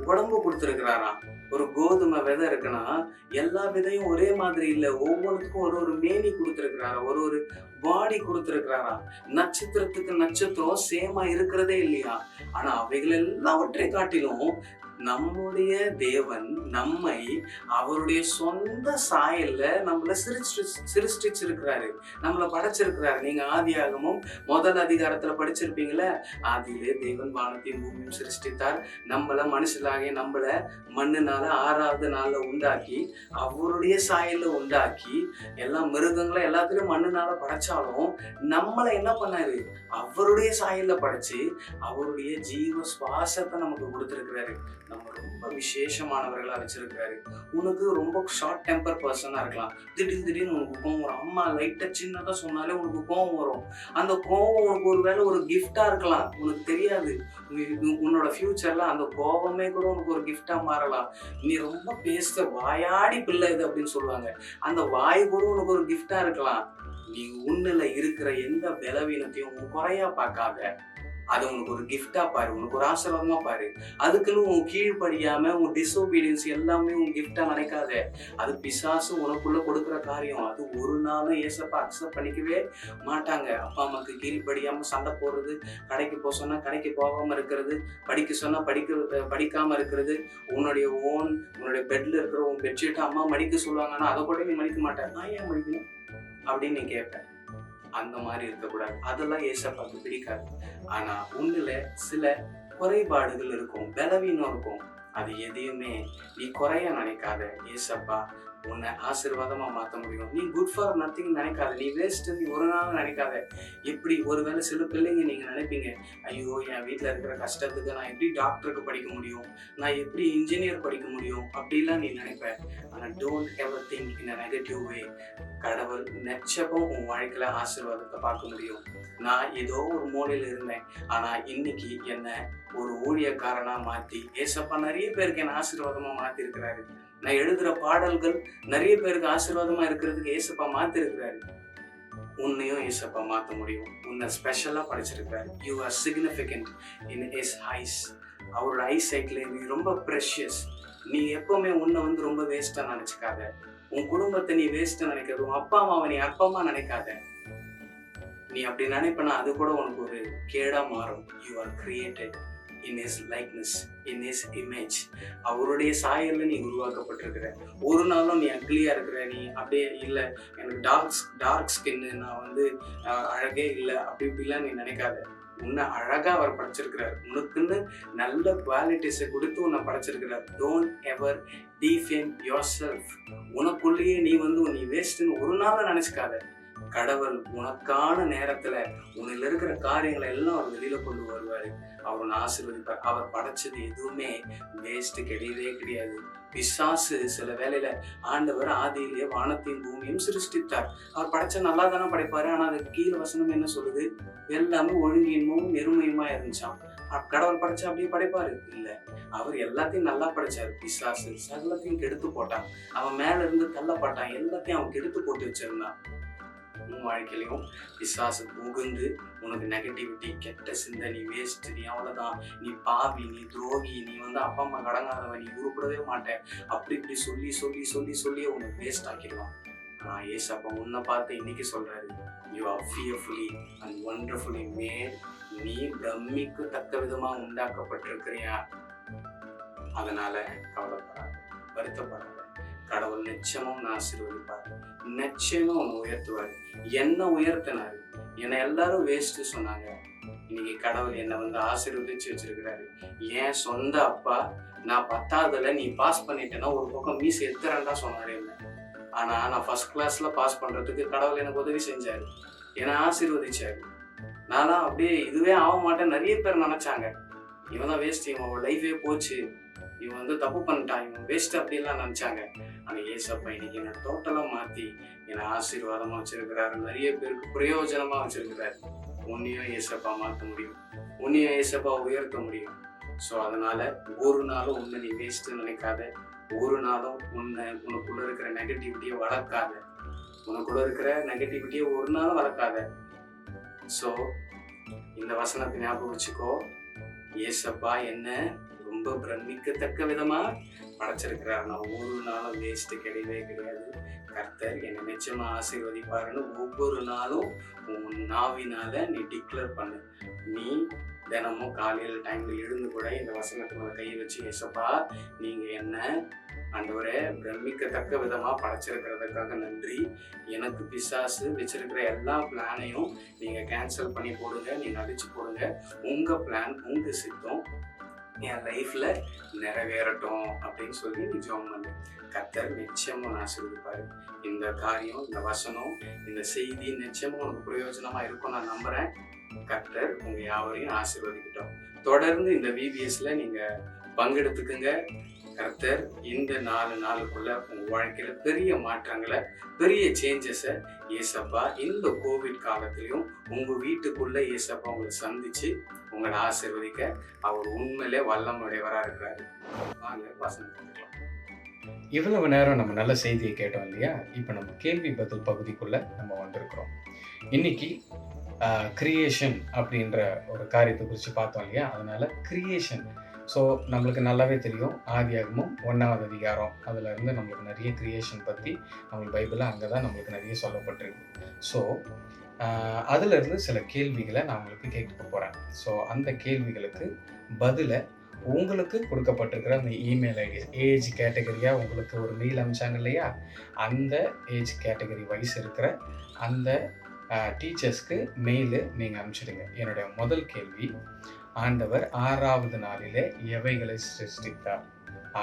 உடம்பு கொடுத்துருக்கிறாராம். ஒரு கோதுமை விதை இருக்குன்னா எல்லா விதையும் ஒரே மாதிரி இல்லை, ஒவ்வொன்றுக்கும் ஒரு மேனி கொடுத்துருக்கிறாரா, ஒரு பாடி கொடுத்துருக்கிறாரா. நட்சத்திரத்துக்கு நட்சத்திரம் சேமா இருக்கிறதே இல்லையா. ஆனா அவைகள் எல்லாவற்றை காட்டிலும் நம்முடைய தேவன் நம்மை அவருடைய சொந்த சாயல்ல நம்மள சிருஷ்டிச்சிருக்கிறாரு, நம்மளை படைச்சிருக்கிறாரு. நீங்க ஆதியாகமும் 1 அதிகாரத்துல படிச்சிருப்பீங்களே, ஆதியிலே தேவன் வானத்தையும் பூமியும் சிருஷ்டித்தார், நம்மள மனுஷனாகிய நம்மள மண்ணுனால 6வது நாள்ல உண்டாக்கி அவருடைய சாயல்ல உண்டாக்கி எல்லா மிருகங்களை எல்லாத்திலும் மண்ணுனால படைச்சாலும் நம்மளை என்ன பண்ணாரு, அவருடைய சாயல்ல படைச்சு அவருடைய ஜீவ சுவாசத்தை நமக்கு கொடுத்திருக்கிறாரு. நம்ம ரொம்ப விசேஷமானவர்களா வச்சிருக்காரு. உனக்கு ரொம்ப ஷார்ட் டெம்பர் பர்சனா இருக்கலாம். திடீர்னு உனக்கு கோவம் வரும். அம்மா லைட்டா சின்னதா சொன்னாலே உனக்கு கோவம் வரும். அந்த கோவம் உனக்கு ஒருவேளை ஒரு கிஃப்டா இருக்கலாம், உனக்கு தெரியாது. உன்னோட ஃபியூச்சர்ல அந்த கோவமே கூட உனக்கு ஒரு கிஃப்டா மாறலாம். நீ ரொம்ப பேசுற வாயாடி பிள்ளை இது அப்படின்னு சொல்லுவாங்க. அந்த வாய் கூட உனக்கு ஒரு கிஃப்டா இருக்கலாம். நீ உன்னில இருக்கிற எந்த பலவீனத்தையும் உன் குறையா பார்க்காத, அது உனக்கு ஒரு கிஃப்டா பாரு, உனக்கு ஒரு ஆசீர்வாதமா பாரு. அதுக்குன்னு உன் கீழ்படியாம உன் டிசோபீடியன்ஸ் எல்லாமே உன் கிஃப்டா நினைக்காத. அது பிசாசு உனக்குள்ள கொடுக்குற காரியம். அது ஒரு நாளும் ஏசப்பா அக்செப்ட் பண்ணிக்கவே மாட்டாங்க. அப்பா அம்மாக்கு கீழ்படியாம சண்டை போடுறது, கடைக்கு போக சொன்னா கடைக்கு போகாம இருக்கிறது, படிக்க சொன்னா படிக்காம இருக்கிறது, உன்னுடைய பெட்ல இருக்கிற உன் பெட்ஷீட்டை அம்மா மடிக்க சொல்லுவாங்கன்னா அதை கூட நீ மடிக்க மாட்டேன். நான் ஏன் மடிக்கணும் அப்படின்னு நீ கேட்பேன். அந்த மாதிரி இருக்கக்கூடாது. அதெல்லாம் ஏசப்பாக்கு பிடிக்காது. ஆனா உன்னில சில குறைபாடுகள் இருக்கும், பலவீனம் இருக்கும். அது எதையுமே நீ குறைய நினைக்காத. ஏசப்பா உன்னை ஆசீர்வாதமா மாத்த முடியும். நீ குட் ஃபார் நத்திங் நினைக்காத, நீ வேஸ்ட் நீ ஒரு நாள் நினைக்காத. எப்படி ஒருவேளை சில பிள்ளைங்க நீங்க நினைப்பீங்க, ஐயோ என் வீட்டுல இருக்கிற கஷ்டத்துக்கு நான் எப்படி டாக்டருக்கு படிக்க முடியும், நான் எப்படி இன்ஜினியர் படிக்க முடியும் அப்படிலாம் நீ நினைப்ப. ஆனா don't ever think in a negative வே. கடவுள் நிச்சயம் உன் வாழ்க்கையில ஆசீர்வாதத்தை பார்க்க முடியும். நான் ஏதோ ஒரு மூலையில இருந்தேன், ஆனா இன்னைக்கு என்ன ஒரு ஊழியக்காரனா மாத்தி ஏசப்பா நிறைய பேருக்கு என்ன ஆசீர்வாதமா மாத்தி இருக்கிறாரு. நான் எழுதுற பாடல்கள் நிறைய பேருக்கு ஆசீர்வாதமா இருக்கிறதுக்கு ஏசப்பா மாத்தி இருக்கிறாரு. உன்னையும் ஏசப்பா மாத்த முடியும். உன்னை ஸ்பெஷலா படைச்சிருக்காரு. You are significant in his eyes. அவரோட ஐ சைட்ல நீ ரொம்ப ப்ரெஷியஸ். நீ எப்பவுமே உன்னை ரொம்ப வேஸ்டா நினைச்சுக்காத. உன் குடும்பத்தை நீ வேஸ்டா நினைக்காத. உன் அப்பா அம்மாவை நீ அப்பமா நினைக்காத. நீ அப்படி நினைப்பனா அது கூட உனக்கு ஒரு கேடா மாறும். You are created in his likeness, in his image. அவருடைய சாயல்ல நீ உருவாக்கப்பட்டிருக்கிற. ஒரு நாளும் நீ அக்லியா இருக்கிற, நீ அப்படியே இல்லை எனக்கு டார்க் ஸ்கின்னு, நான் அழகே இல்லை அப்படி இப்படிலாம் நீ நினைக்காத. உன்னை அழகா அவர் படைச்சிருக்கிறார். உனக்குன்னு நல்ல குவாலிட்டிஸை கொடுத்து உன்னை படைச்சிருக்கிறார். Don't ever defame யோர்செல்ஃப். உனக்குள்ளேயே நீ வேஸ்ட்னு ஒரு நாள் நினைச்சுக்காத. கடவுள் உனக்கான நேரத்துல உன்னில் இருக்கிற காரியங்களை எல்லாம் அவர் வெளியில கொண்டு வருவாரு. அவர் உன்னை ஆசீர்வதிப்பார். அவர் படைச்சது எதுவுமே வேஸ்ட் கிடையவே கிடையாது. பிசாசு சில வேளையில ஆண்டவர் ஆதியிலேயே வானத்தையும் பூமியும் சிருஷ்டித்தார். அவர் படைச்ச நல்லா தானே படைப்பாரு. ஆனா அதுக்கு கீழே வசனம் என்ன சொல்லுது? எல்லாமே ஒழுங்கின்மும் எருமையுமா இருந்துச்சான். கடவுள் படைச்சா அப்படியே படைப்பாரு? இல்ல, அவர் எல்லாத்தையும் நல்லா படைச்சாரு. பிசாசு சகலத்தையும் கெடுத்து போட்டான். அவன் மேல இருந்து தள்ளப்பட்டான். எல்லாத்தையும் அவன் கெடுத்து போட்டு வச்சிருந்தான். உன் வாழ்க்கையிலையும் பிசாசு புகுந்து உனக்கு நெகட்டிவிட்டி, கெட்ட சிந்தனை, வேஸ்ட், நீ அவ்வளவுதான், நீ பாவி, நீ துரோகி, நீ அப்பா அம்மா கடங்காதவன், நீ உருப்படவே மாட்டேன் அப்படி இப்படி சொல்லி சொல்லி சொல்லி சொல்லி உனக்கு வேஸ்ட் ஆக்கிடுவான். ஆனா ஏசப்பா உன்னை பார்த்து இன்னைக்கு சொல்றாரு, you are fearfully and wonderfully made. நீ பிரமிக்கு தக்க விதமா உண்டாக்கப்பட்டிருக்கிறியா? அதனால கவலைப்படாத, வருத்தப்படாத. கடவுள் நிச்சயமும் நான் ஆசீர்வதிப்பார். நிச்சயமா உன்னை உயர்த்துவார். என்ன உயர்த்தினாரு. என்னை எல்லாரும் வேஸ்ட் சொன்னாங்க. இன்னைக்கு கடவுள் என்னை ஆசீர்வதிச்சு வச்சிருக்கிறாரு. என் சொந்த அப்பா நான் 10ஆவதுல நீ பாஸ் பண்ணிட்டேன்னா ஒரு பக்கம் மீஸ் எத்துறேன்டா சொன்னாரு என்ன. ஆனா நான் ஃபர்ஸ்ட் கிளாஸ்ல பாஸ் பண்றதுக்கு கடவுள் எனக்கு உதவி செஞ்சாரு, என்னை ஆசீர்வதிச்சாரு. நான்லாம் அப்படியே இதுவே ஆக மாட்டேன் நிறைய பேர் நினைச்சாங்க. இவன் தான் வேஸ்ட், இவன் லைஃபே போச்சு, இவன் தப்பு பண்ணிட்டான், இவன் வேஸ்ட் அப்படிலாம் நினைச்சாங்க. ஆனா ஏசப்பா இன்னைக்கு என்னை டோட்டலா மாத்தி என்னை ஆசீர்வாதமா வச்சிருக்கிறாரு. நிறைய பேருக்கு பிரயோஜனமா வச்சிருக்கிறாரு. உன்னையும் ஏசப்பா மாத்த முடியும், உன்னையும் ஏசப்பா உயர்த்த முடியும். ஸோ அதனால ஒரு நாளும் உன்னை நீ வேஸ்ட் நினைக்காத. ஒரு நாளும் உனக்குள்ள இருக்கிற நெகட்டிவிட்டியை வளர்க்காத. உனக்குள்ள இருக்கிற நெகட்டிவிட்டியை ஒரு நாளும் வளர்க்காத. ஸோ இந்த வசனத்தை ஞாபகம் வச்சுக்கோ. ஏசப்பா என்ன ரொம்ப பிரமிக்கத்தக்க விதமா படைச்சிருக்கிறார். நான் ஒரு நாளும் வேஸ்ட் கிடையவே கிடையாது. கர்த்தர் என்னை நிச்சயமா ஆசீர்வதிப்பாருன்னு ஒவ்வொரு நாளும் உன் நாவினால நீ டிக்ளேர் பண்ணு. நீ தினமும் காலையில் டைம்ல எழுந்து கூட இந்த வசனத்துல கையை வச்சு, ஏசப்பா நீங்க என்ன ஆண்டவரே பிரமிக்கத்தக்க விதமா படைச்சிருக்கிறதுக்காக நன்றி. எனக்கு பிசாசு வச்சிருக்கிற எல்லா பிளானையும் நீங்க கேன்சல் பண்ணி போடுங்க, நீங்க அடிச்சு போடுங்க. உங்க பிளான், உங்க சித்தம் என் லைஃப்ல நிறைவேறட்டும் அப்படின்னு சொல்லி நீ ஜெபம் பண்ணு. கர்த்தர் நிச்சயமும் ஆசீர்வதிப்பாரு. இந்த காரியம், இந்த வசனம், இந்த செய்தி நிச்சயமும் உனக்கு பிரயோஜனமா இருக்கும் நான் நம்புறேன். கர்த்தர் உங்க யாவரையும் ஆசீர்வதிக்கட்டும். தொடர்ந்து இந்த விபிஎஸ்ல நீங்க பங்கெடுத்துக்குங்க. கர்த்தர் இந்த 4 நாளுக்குள்ள உங்க வாழ்க்கையில பெரிய மாற்றங்களை, பெரிய சேஞ்சஸை ஏசப்பா இந்த கோவிட் காலத்திலையும் உங்க வீட்டுக்குள்ள ஏசப்பா உங்களை சந்திச்சு உங்களை ஆசீர்வதிக்க அவர் உண்மையிலே வல்லமுடையவரா இருக்கிறாரு. வாங்க வசனம் பார்க்கலாம்.
இவ்வளவு நேரம் நம்ம நல்ல செய்தியை கேட்டோம் இல்லையா? இப்போ நம்ம கேள்வி பதில் பகுதிக்குள்ள நம்ம வந்திருக்கிறோம். இன்னைக்கு கிரியேஷன் அப்படின்ற ஒரு காரியத்தை குறித்து பார்த்தோம் இல்லையா? அதனால கிரியேஷன், ஸோ நம்மளுக்கு நல்லாவே தெரியும், ஆதியாகமம் 1வது அதிகாரம் அதில் இருந்து நம்மளுக்கு நிறைய கிரியேஷன் பற்றி நம்மளுக்கு பைபிளில் அங்கே தான் நம்மளுக்கு நிறைய சொல்லப்பட்டிருக்கு. ஸோ அதிலிருந்து சில கேள்விகளை நான் உங்களுக்கு கேட்க போகிறேன். ஸோ அந்த கேள்விகளுக்கு பதிலை உங்களுக்கு கொடுக்கப்பட்டிருக்கிற அந்த இமெயில் ஐடி, ஏஜ் கேட்டகரியாக உங்களுக்கு ஒரு மெயில் அனுப்பிச்சாங்க இல்லையா? அந்த ஏஜ் கேட்டகரி வைஸ் இருக்கிற அந்த டீச்சர்ஸ்க்கு மெயிலு நீங்கள் அனுப்பிச்சிடுங்க. என்னுடைய முதல் கேள்வி, ஆண்டவர் 6வது நாளிலே எவைகளை சிருஷ்டித்தார்?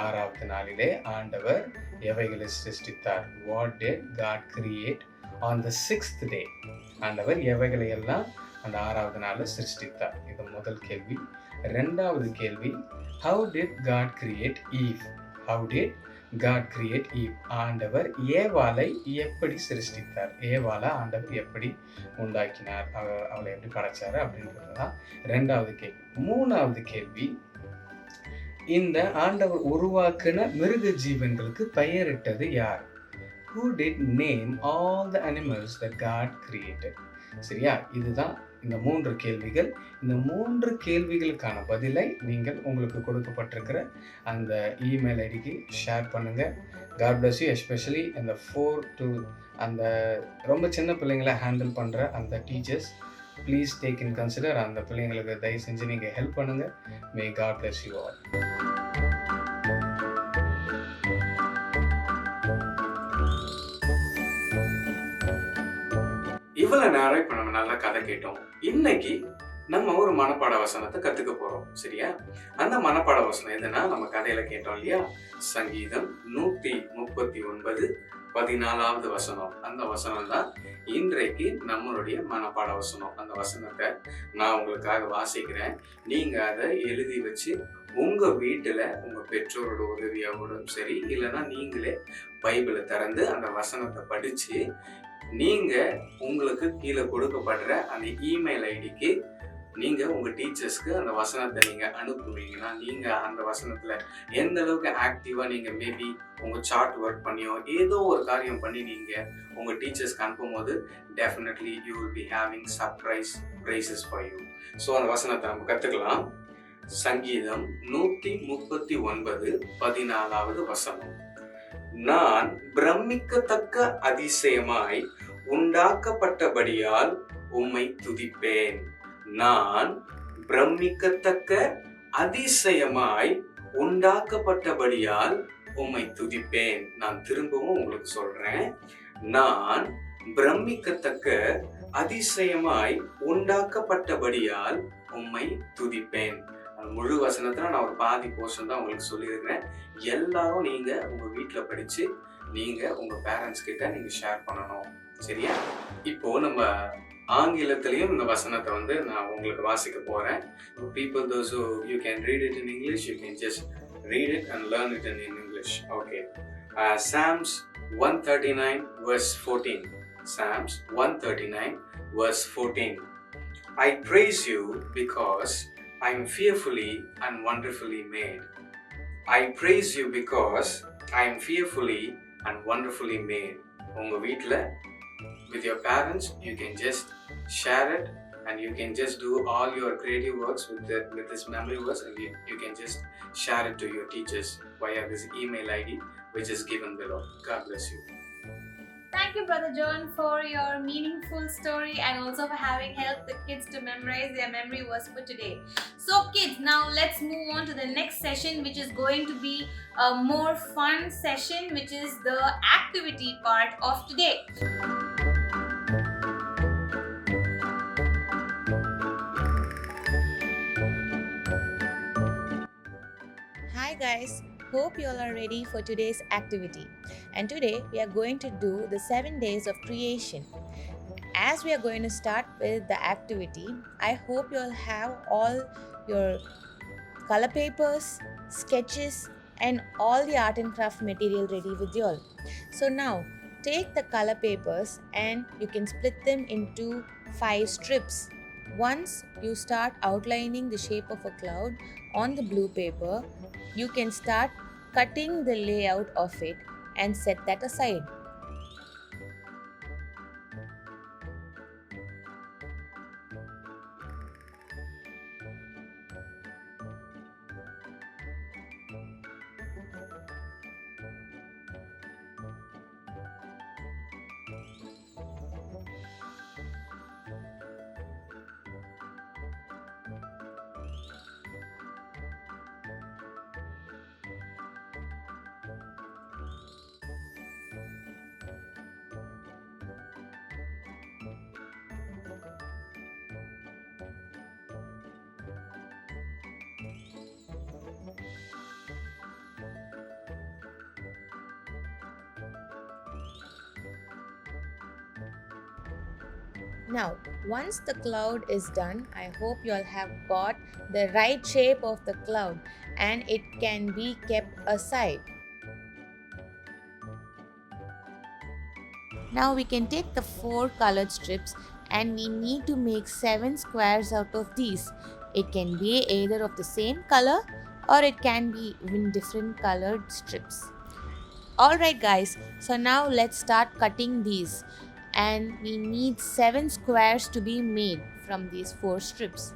6வது நாளிலே ஆண்டவர் எவைகளை சிருஷ்டித்தார்? What did God create on the 6th day? ஆண்டவர் எவைகளை எல்லாம் அந்த 6வது நாளில் சிருஷ்டித்தார்? இது முதல் கேள்வி. 2வது கேள்வி, how did God create Eve? How did God create Eve? ஆண்டவர் ஏவாளை எப்படி சிருஷ்டித்தார்? ஏவாளை ஆண்டவர் எப்படி உண்டாக்கினார்? அவளை எப்படி படைச்சாரு அப்படின்றது தான் 2வது கேள்வி. 3வது கேள்வி, இந்த ஆண்டவர் உருவாக்கின மிருக ஜீவன்களுக்கு பெயரிட்டது யார்? Who did name all the animals that God created? சரியா? இதுதான் இந்த 3 கேள்விகள். இந்த 3 கேள்விகளுக்கான பதிலை நீங்கள் உங்களுக்கு கொடுக்கப்பட்டிருக்கிற அந்த இமெயில் ஐடிக்கு ஷேர் பண்ணுங்கள். God bless you, especially இந்த 4 to அந்த ரொம்ப சின்ன பிள்ளைங்களை ஹேண்டில் பண்ணுற அந்த teachers, please take in consider. அந்த பிள்ளைங்களுக்கு தயவு செஞ்சு நீங்கள் ஹெல்ப் பண்ணுங்கள். மே God bless you all.
இவ்வளவு நேரம் இப்ப நம்ம நல்லா கதை கேட்டோம். இன்னைக்கு நம்ம ஒரு மனப்பாட வசனத்தை கத்துக்க போறோம். சரியா? அந்த மனப்பாட வசனம் எதுனா நம்ம கதையில கேட்டோம் இல்லையா? சங்கீதம் 139 14வது வசனம். அந்த வசனம் தான் இன்றைக்கு நம்மளுடைய மனப்பாட வசனம். அந்த வசனத்தை நான் உங்களுக்காக வாசிக்கிறேன். நீங்க அதை எழுதி வச்சு உங்க வீட்டுல உங்க பெற்றோரோட உதவியோடும் சரி, இல்லைன்னா நீங்களே பைபிளை திறந்து அந்த வசனத்தை படிச்சு நீங்க உங்களுக்கு கீழே கொடுக்கப்படுற அந்த இமெயில் ஐடிக்கு நீங்க உங்க டீச்சர்ஸ்க்கு அந்த வசனத்தை நீங்க அனுப்புவீங்கன்னா, நீங்க அந்த வசனத்துல எந்த அளவுக்கு ஆக்டிவா நீங்க மேபி உங்க சார்ட் ஒர்க் பண்ணியோ ஏதோ ஒரு காரியம் பண்ணி நீங்க உங்க டீச்சர்ஸ்க்கு அனுப்பும் போது definitely you will be having surprise prizes for you. So அந்த வசனத்தை நம்ம கத்துக்கலாம். சங்கீதம் 139 14வது வசனம். நான் பிரமிக்கத்தக்க அதிசயமாய் உண்டாக்கப்பட்டபடியால் உம்மை துதிப்பேன். நான் பிரமிக்கத்தக்க அதிசயமாய் உண்டாக்கப்பட்டபடியால் உம்மை துதிப்பேன். நான் திரும்பவும் உங்களுக்கு சொல்றேன். நான் பிரமிக்கத்தக்க அதிசயமாய் உண்டாக்கப்பட்டபடியால் உம்மை துதிப்பேன். முழு வசனத்துல நான் ஒரு பாதி போர்ஷன் தான் உங்களுக்கு சொல்லியிருக்கிறேன். எல்லாரும் நீங்க உங்க வீட்டுல படிச்சு நீங்க உங்க பேரண்ட்ஸ் கிட்ட நீங்க ஷேர் பண்ணணும். சரியா? இப்போ நம்ம ஆங்கிலத்திலையும் இந்த வசனத்தை வந்து நான் உங்களுக்கு வாசிக்க போறேன். People, those who you can read it in English, you can just read it and learn it in English. Okay. Psalms 139 verse 14. Psalms 139 verse 14. I praise you because I am fearfully and wonderfully made. I praise you because I am fearfully and wonderfully made. உங்க வீட்ல with your parents you can just share it and you can just do all your creative works with this memory verse, and you can just share it to your teachers via this email ID which is given below. God bless you.
Thank you, Brother John, for your meaningful story and also for having helped the kids to memorize their memory verse for today. So kids, now let's move on to the next session, which is going to be a more fun session, which is the activity part of today.
Hi guys, hope you all are ready for today's activity. And today we are going to do the 7 days of creation. As we are going to start with the activity, I hope you all have all your color papers, sketches, and all the art and craft material ready with you all. So now take the color papers and you can split them into 5 strips. Once you start outlining the shape of a cloud on the blue paper, you can start cutting the layout of it and set that aside. Now, once the cloud is done, I hope you all have got the right shape of the cloud and it can be kept aside. Now we can take the 4 colored strips and we need to make 7 squares out of these. It can be either of the same color or it can be in different colored strips. Alright guys, so now let's start cutting these, and we need 7 squares to be made from these 4 strips.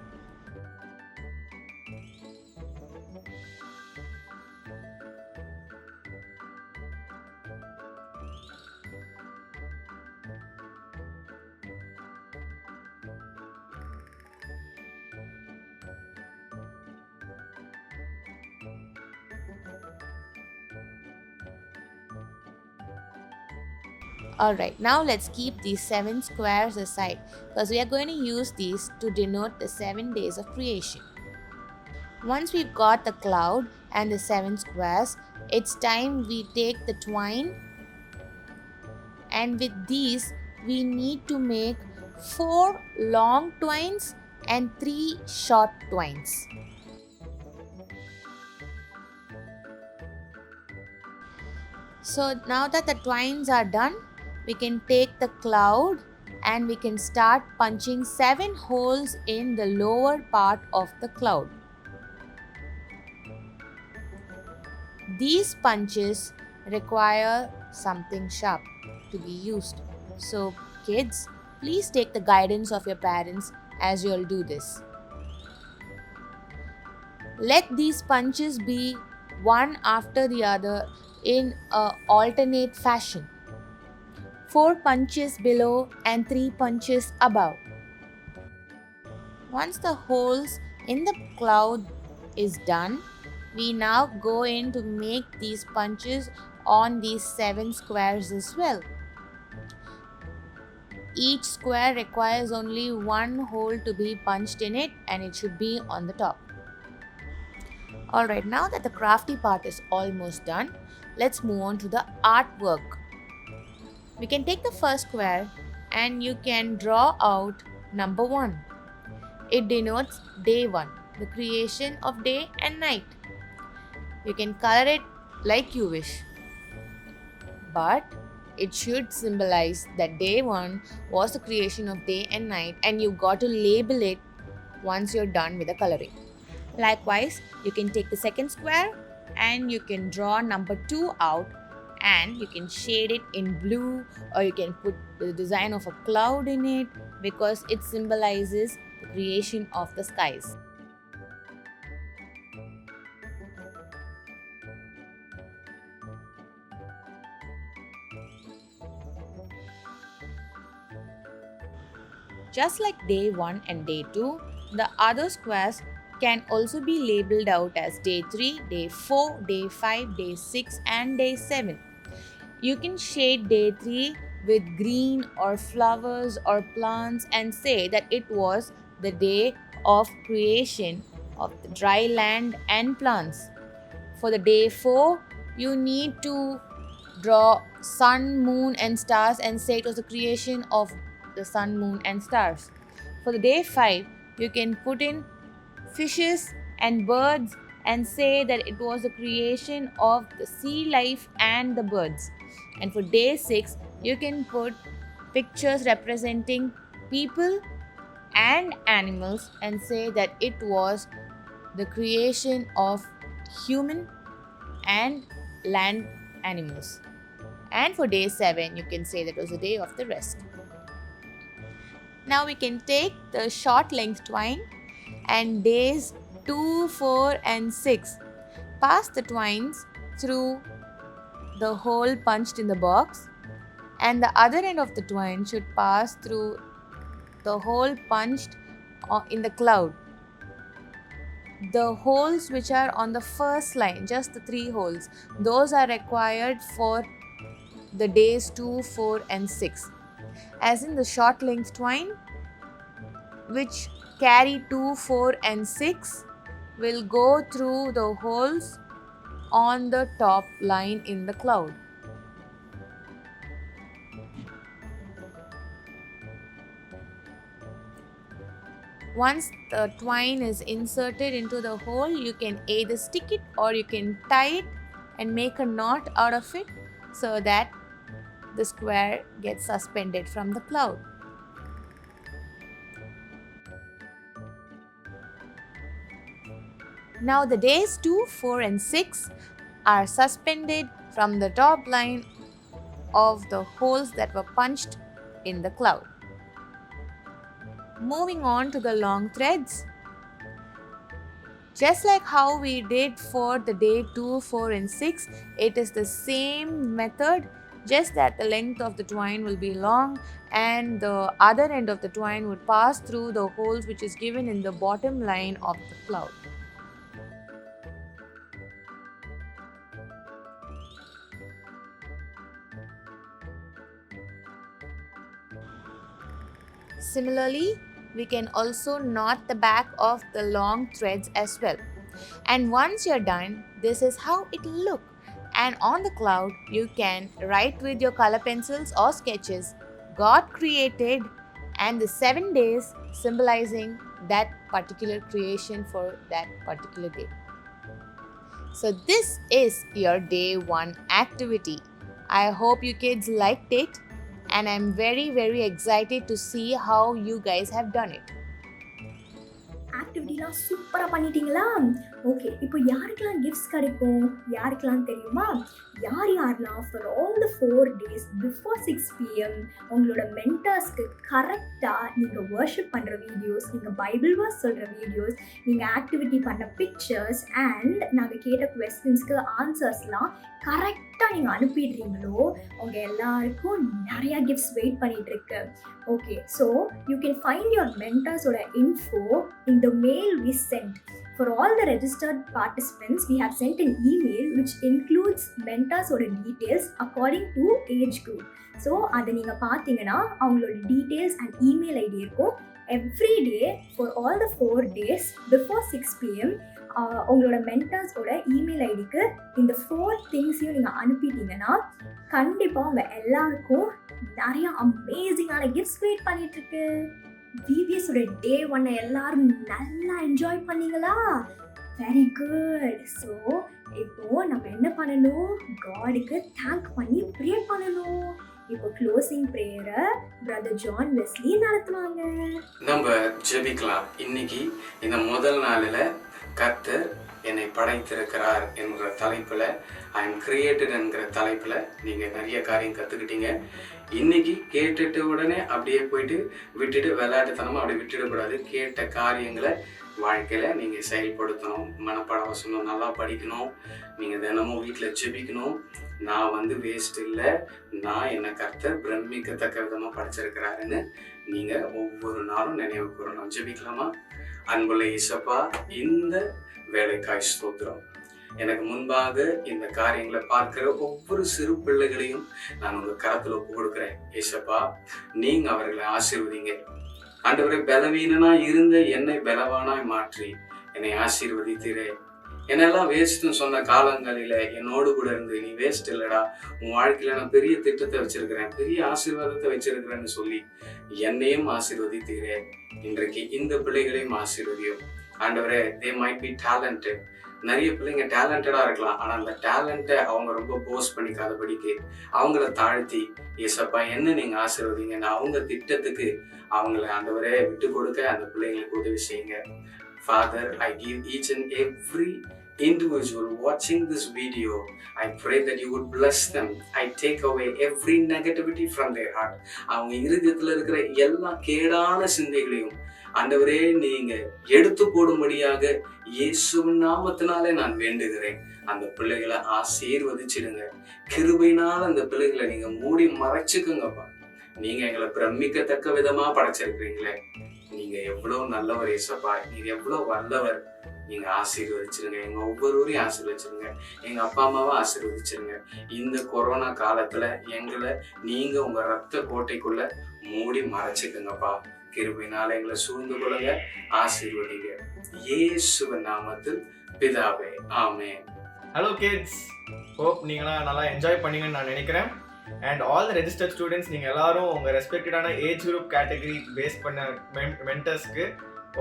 Alright, now let's keep these 7 squares aside because we are going to use these to denote the 7 days of creation. Once we've got the cloud and the 7 squares, it's time we take the twine, and with these we need to make 4 long twines and 3 short twines. So now that the twines are done, we can take the cloud and we can start punching 7 holes in the lower part of the cloud. These punches require something sharp to be used. So kids, please take the guidance of your parents as you all do this. Let these punches be one after the other in a alternate fashion. 4 punches below and 3 punches above. Once the holes in the cloud is done, we now go in to make these punches on these 7 squares as well. Each square requires only 1 hole to be punched in it, and it should be on the top. Alright, now that the crafty part is almost done, let's move on to the artwork. We can take the first square and you can draw out number 1. It denotes day 1, the creation of day and night. You can color it like you wish, but it should symbolize that day 1 was the creation of day and night, and you got to label it once you're done with the coloring. Likewise, you can take the second square and you can draw number 2 out, and you can shade it in blue, or you can put the design of a cloud in it because it symbolizes the creation of the skies. Just like day 1 and day 2, the other squares can also be labeled out as day 3, day 4, day 5, day 6 and day 7. You can shade day 3 with green or flowers or plants and say that it was the day of creation of the dry land and plants. For the day 4, you need to draw sun, moon and stars and say it was the creation of the sun, moon and stars. For the day 5, you can put in fishes and birds and say that it was the creation of the sea life and the birds. And for day 6, you can put pictures representing people and animals and say that it was the creation of human and land animals. And for day 7, you can say that was the day of the rest. Now we can take the short length twine and days 2, 4 and 6. Pass the twines through the hole punched in the box, and the other end of the twine should pass through the hole punched in the cloud. The holes which are on the first line, just the 3 holes, those are required for the days 2, 4 and 6. As in the short length twine, which carry 2, 4 and 6, will go through the holes on the top line in the cloud. Once the twine is inserted into the hole, you can either stick it or you can tie it and make a knot out of it so that the square gets suspended from the cloud. Now the days 2, 4 and 6 are suspended from the top line of the holes that were punched in the cloud. Moving on to the long threads. Just like how we did for the day 2, 4 and 6, it is the same method, just that the length of the twine will be long and the other end of the twine would pass through the holes which is given in the bottom line of the cloud. Similarly, we can also knot the back of the long threads as well. And once you're done, this is how it will look. And on the cloud, you can write with your color pencils or sketches, God created, and the 7 days symbolizing that particular creation for that particular day. So this is your day 1 activity. I hope you kids liked it. And I'm very, very excited to see how you guys have done it.
ஆக்டிவிட்டிலாம் சூப்பராக பண்ணிட்டீங்களா? Okay, இப்போ யாருக்கெல்லாம் gifts கிடைக்கும், யாருக்கெல்லாம் தெரியுமா? யாரெல்லாம் for all the 4 days before 6 PM உங்களோட மென்டர்ஸ்க்கு கரெக்டாக நீங்கள் வர்ஷிப் பண்ணுற வீடியோஸ், நீங்கள் பைபிள் வாஸ் சொல்கிற வீடியோஸ், நீங்கள் ஆக்டிவிட்டி பண்ண பிக்சர்ஸ் அண்ட் நாங்கள் கேட்ட கொஸ்டின்ஸ்க்கு ஆன்சர்ஸ்லாம் கரெக்டாக நீங்கள் அனுப்பிடுறீங்களோ அவங்க எல்லாருக்கும் நிறையா கிஃப்ட்ஸ் வெயிட் பண்ணிகிட்ருக்கு. Okay, so you can find your mentors' info in the mail we sent. For all the registered participants, we have sent an email which includes mentors' details according to age group. So, அதை நீங்கள் பார்த்தீங்கன்னா அவங்களோட details and email ID இருக்கும். Every day for all the 4 days before 6 PM உங்களோட மென்டர்ஸோட email ஐடிக்கு இந்த 4 திங்ஸையும் நீங்கள் அனுப்பிட்டீங்கன்னா கண்டிப்பாக அவங்க எல்லாருக்கும் நிறைய அமேசிங்கான கிஃப்ட்ஸ் வெயிட் பண்ணிட்டு இருக்கு. பிபிஎஸோட டே 1 எல்லாரும் நல்லா என்ஜாய் பண்ணீங்களா? Very good. ஸோ இப்போ நம்ம என்ன பண்ணணும்? காடுக்கு தேங்க் பண்ணி ப்ரே பண்ணணும். இப்போ க்ளோசிங் ப்ரேயரை பிரதர் ஜான் வெஸ்லி நடத்துவாங்க.
நம்ம ஜெபிக்கலாம். இன்னைக்கு இந்த முதல் நாளில் கர்த்தர் என்னை படைத்திருக்கிறார் என்கிற தலைப்பில், ஐ எம் கிரியேட்டட் என்கிற தலைப்பில் நீங்கள் நிறைய காரியம் கற்றுக்கிட்டீங்க. இன்னைக்கு கேட்டுட்டு உடனே அப்படியே போயிட்டு விட்டுட்டு விளையாட்டுத்தனமாக அப்படி விட்டுடக்கூடாது. கேட்ட காரியங்களை வாழ்க்கையில் நீங்கள் செயல்படுத்தணும். மனப்பாட வசனம் நல்லா படிக்கணும். நீங்கள் தினமும் வீட்டில் ஜெபிக்கணும். நான் வேஸ்ட் இல்லை, நான் என்னை கர்த்தர் பிரமிக்கத்தக்க விதமாக படிச்சிருக்கிறாருன்னு நீங்கள் ஒவ்வொரு நாளும் நினைவு கூறணும். ஜெபிக்கலாமா? அன்புள்ள இயேசப்பா, இந்த வேலைக்காய் ஸ்தோத்திரம். எனக்கு முன்பாக இந்த காரியங்களை பார்க்கிற ஒவ்வொரு சிறு பிள்ளைகளையும் நான் உங்கள் கரத்தில் ஒப்பு கொடுக்குறேன். இயேசப்பா, நீங்க அவர்களை ஆசீர்வதிங்க. ஆண்டவரே, பலவீனனா இருந்த என்னை பலவானாய் மாற்றி என்னை ஆசீர்வதித்தீரே. என்னெல்லாம் வேஸ்ட்னு சொன்ன காலங்களில் என்னோடு கூட இருந்து நீ வேஸ்ட் இல்லடா, உன் வாழ்க்கையில நான் பெரிய திட்டத்தை வச்சிருக்கிறேன், பெரிய ஆசீர்வாதத்தை வச்சிருக்கிறேன்னு சொல்லி என்னையும் ஆசீர்வதித்தீரே. இன்றைக்கு இந்த பிள்ளைகளையும் ஆசீர்வதியும். ஆண்டவரே தே மைட் பி டேலண்டட். நிறைய பிள்ளைங்க டேலண்டடாக இருக்கலாம், ஆனால் அந்த டேலண்ட்டை அவங்க ரொம்ப போஸ்ட் பண்ணிக்காதபடிக்கு அவங்கள தாழ்த்தி ஏசப்பா என்ன நீங்கள் ஆசீர்வதிங்கன்னு அவங்க திட்டத்துக்கு அவங்கள ஆண்டவரே விட்டு கொடுக்க அந்த பிள்ளைங்களுக்கு உதவி செய்யுங்க. Father, I give each and every individual watching this video, I pray that you would bless them. I take away every negativity from their heart. அவங்க இருதயத்தில் இருக்கிற எல்லா கேடான சிந்தைகளையும் ஆண்டவரே நீங்க எடுத்து போடும்படியாக இயேசுவின் நாமத்தினாலே நான் வேண்டுகிறேன். அந்த பிள்ளைகளை ஆசீர்வதிச்சிடுங்க. கிருபையினால் அந்த பிள்ளைகளை நீங்க மூடி மறைச்சுக்குங்கப்பா. நீங்க எங்களை பிரமிக்கத்தக்க விதமா படைச்சிருக்கிறீங்களே, நீங்க எவ்வளவு நல்லவர் ஏசப்பா, நீங்க எவ்வளவு வல்லவர். நீங்க ஆசீர்வதிச்சிருங்க, எங்க ஒவ்வொருவரையும் ஆசீர்வதிச்சிருங்க, எங்க அப்பா அம்மாவை ஆசீர்வதிச்சிருங்க. இந்த கொரோனா காலத்துல எங்களை நீங்க உங்க ரத்த கோட்டைக்குள்ள மூடி மறைச்சுக்குங்கப்பா. கிருபையினால எங்களை சூழ்ந்து கொள்ளுங்க, ஆசீர்வதிங்க. இயேசுவின் நாமத்தில் பிதாவே, ஆமென்.
ஹலோ கிட்ஸ், ஹோப் நீங்களாம் நல்லா என்ஜாய் பண்ணீங்கன்னு நான் நினைக்கிறேன். And all the registered students, நீங்கள் எல்லாரும் உங்கள் ரெஸ்பெக்டடான ஏஜ் குரூப் கேட்டகரி பேஸ் பண்ண மென்டர்ஸ்க்கு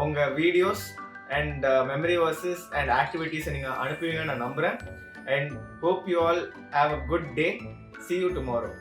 உங்கள் videos and memory verses and ஆக்டிவிட்டீஸை நீங்கள் அனுப்புவீங்கன்னு நான் நம்புகிறேன். And hope you all have a good day. See you tomorrow.